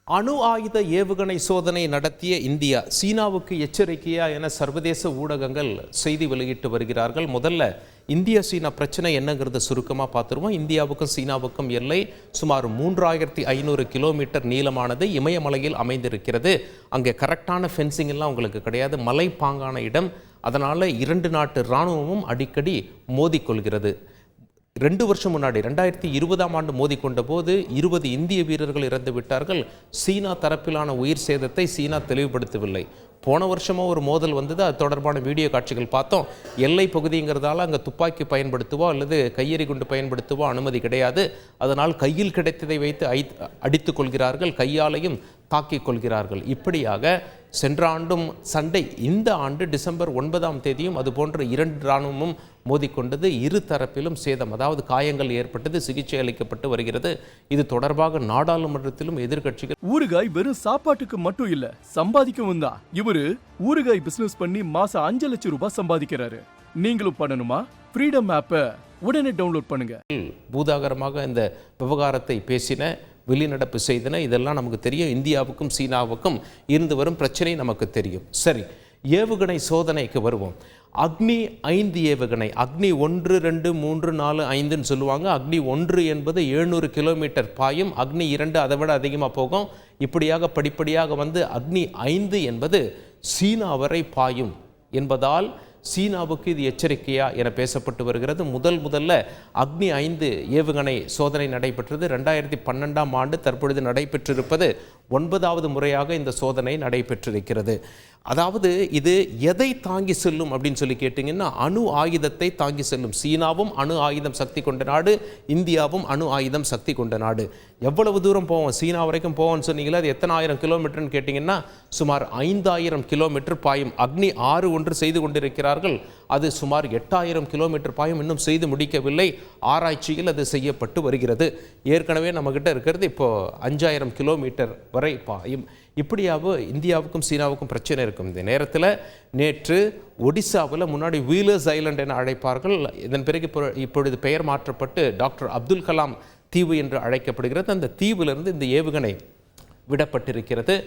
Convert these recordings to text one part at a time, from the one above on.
அணு ஆயுத ஏவுகணை சோதனை நடத்திய இந்தியா சீனாவுக்கு எச்சரிக்கையா என சர்வதேச ஊடகங்கள் செய்தி வெளியிட்டு வருகிறார்கள். முதல்ல இந்திய சீனா பிரச்சனை என்னங்கிறத சுருக்கமாக பார்த்துருவோம். இந்தியாவுக்கும் சீனாவுக்கும் எல்லை சுமார் 3500 கிலோமீட்டர் நீளமானது இமயமலையில் அமைந்திருக்கிறது. அங்கே கரெக்டான ஃபென்சிங் எல்லாம் உங்களுக்கு கிடையாது, மலைப்பாங்கான இடம். அதனால் இரண்டு நாட்டு இராணுவமும் அடிக்கடி மோதிக்கொள்கிறது. 2 வருஷம் முன்னாடி 2020ஆம் ஆண்டு மோதிக்கொண்ட போது 20 இந்திய வீரர்கள் இறந்து விட்டார்கள். சீனா தரப்பிலான உயிர் சேதத்தை சீனா தெளிவுபடுத்தவில்லை. போன வருஷமும் ஒரு மோதல் வந்தது, அது தொடர்பான வீடியோ காட்சிகள் பார்த்தோம். எல்லை பகுதிங்கிறதால அங்கே துப்பாக்கி பயன்படுத்துவோ அல்லது கையெறி குண்டு பயன்படுத்துவோ அனுமதி கிடையாது. அதனால் கையில் கிடைத்ததை வைத்து அடித்துக் கொள்கிறார்கள், கையாலையும் தாக்கிக் கொள்கிறார்கள். இப்படியாக சென்ற ஆண்டும் சண்டை, இந்த ஆண்டு டிசம்பர் 9ஆம் தேதியும் அதுபோன்ற 2 இராணுவமும் மோதிக்கொண்டது. இரு தரப்பிலும் சேதம், அதாவது காயங்கள் ஏற்பட்டது, சிகிச்சை அளிக்கப்பட்டு வருகிறது. இது தொடர்பாக நாடாளுமன்றத்திலும் எதிர்க்கட்சிகள் ஊறுகாய் வெறும் சாப்பாட்டுக்கு மட்டும் இல்ல, சம்பாதிக்கவும் தான். இவரு ஊறுகாய் பிசினஸ் பண்ணி மாசம் 5 லட்சம் ரூபாய் சம்பாதிக்கிறாரு. நீங்களும் பண்ணணுமா? ஃப்ரீடம் ஆப்பை உடனே டவுன்லோட் பண்ணுங்க. பூதாகரமாக இந்த விவகாரத்தை பேசின, வெளிநடப்பு செய்தன, இதெல்லாம் நமக்கு தெரியும். இந்தியாவுக்கும் சீனாவுக்கும் இருந்து வரும் பிரச்சனை நமக்கு தெரியும். சரி, ஏவுகணை சோதனைக்கு வருவோம். அக்னி 5 ஏவுகணை, அக்னி 1, 2, 3, 4, 5ன்னு சொல்லுவாங்க. அக்னி 1 என்பது 700 கிலோமீட்டர் பாயும், அக்னி 2 அதை விட அதிகமாக போகும். இப்படியாக படிப்படியாக வந்து அக்னி 5 என்பது சீனா வரை பாயும் என்பதால் சீனாவுக்கு இது எச்சரிக்கையா என பேசப்பட்டு வருகிறது. முதல்ல அக்னி 5 ஏவுகணை சோதனை நடைபெற்றது 2012ஆம் ஆண்டு. தற்பொழுது நடைபெற்றிருப்பது 9வது முறையாக இந்த சோதனை நடைபெற்றிருக்கிறது. அதாவது இது எதை தாங்கி செல்லும் அப்படின்னு சொல்லி கேட்டிங்கன்னா, அணு ஆயுதத்தை தாங்கி செல்லும். சீனாவும் அணு ஆயுதம் சக்தி கொண்ட நாடு, இந்தியாவும் அணு ஆயுதம் சக்தி கொண்ட நாடு. எவ்வளவு தூரம் போவோம்? சீனா வரைக்கும் போவோம்னு சொன்னீங்களா, அது எத்தனை ஆயிரம் கிலோமீட்டர்னு கேட்டிங்கன்னா சுமார் 5000 கிலோமீட்டர் பாயும். அக்னி 6 ஒன்று செய்து கொண்டிருக்கிறார்கள், அது சுமார் 8000 கிலோமீட்டர் பாயும். இன்னும் செய்து முடிக்கவில்லை, ஆராய்ச்சியில் அது செய்யப்பட்டு வருகிறது. ஏற்கனவே நம்மகிட்ட இருக்கிறது இப்போ 5000 கிலோமீட்டர் வரை பாயும். இப்படியாவது இந்தியாவுக்கும் சீனாவுக்கும் பிரச்சனை இருக்கும். இந்த நேரத்தில் நேற்று ஒடிசாவில், முன்னாடி வீலர்ஸ் ஐலண்ட் என அழைப்பார்கள், இதன் பிறகு இப்பொழுது பெயர் மாற்றப்பட்டு டாக்டர் அப்துல் கலாம் தீவு என்று அழைக்கப்படுகிறது. அந்த தீவிலிருந்து இந்த ஏவுகணை விடப்பட்டிருக்கிறது.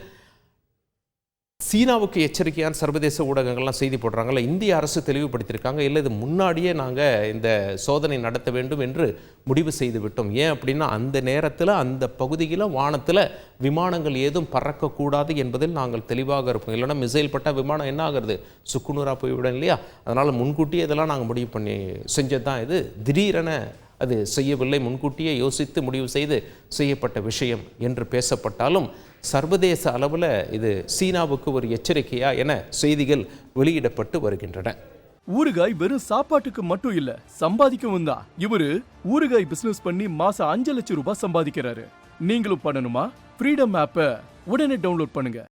சீனாவுக்கு எச்சரிக்கையான சர்வதேச ஊடகங்கள்லாம் செய்தி போடுறாங்கல்ல, இந்திய அரசு தெளிவுபடுத்தியிருக்காங்க, இல்லை இது முன்னாடியே நாங்கள் இந்த சோதனை நடத்த வேண்டும் என்று முடிவு செய்து விட்டோம். ஏன் அப்படின்னா, அந்த நேரத்தில் அந்த பகுதியில் வானத்தில் விமானங்கள் ஏதும் பறக்கக்கூடாது என்பதில் நாங்கள் தெளிவாக இருப்போம். இல்லைன்னா மிசைல் பட்ட விமானம் என்ன ஆகிறது, சுக்குநூறாக போய்விடும் இல்லையா? அதனால் முன்கூட்டியே இதெல்லாம் நாங்கள் முடிவு பண்ணி செஞ்சது தான். இது திடீரென அது செய்யவில்லை, முன்கூட்டியே யோசித்து முடிவு செய்து செய்யப்பட்ட விஷயம் என்று பேசப்பட்டாலும் சர்வதேச அளவில் இது சீனாவுக்கு ஒரு எச்சரிக்கையா என செய்திகள் வெளியிடப்பட்டு வருகின்றன. ஊறுகாய் வெறும் சாப்பாட்டுக்கு மட்டும் இல்ல, சம்பாதிக்கவும் தான். இவரு ஊறுகாய் பிசினஸ் பண்ணி மாசம் 5 லட்சம் ரூபாய் சம்பாதிக்கிறாரு. நீங்களும் பண்ணணுமா? ஃப்ரீடம் ஆப்பை உடனே டவுன்லோட் பண்ணுங்க.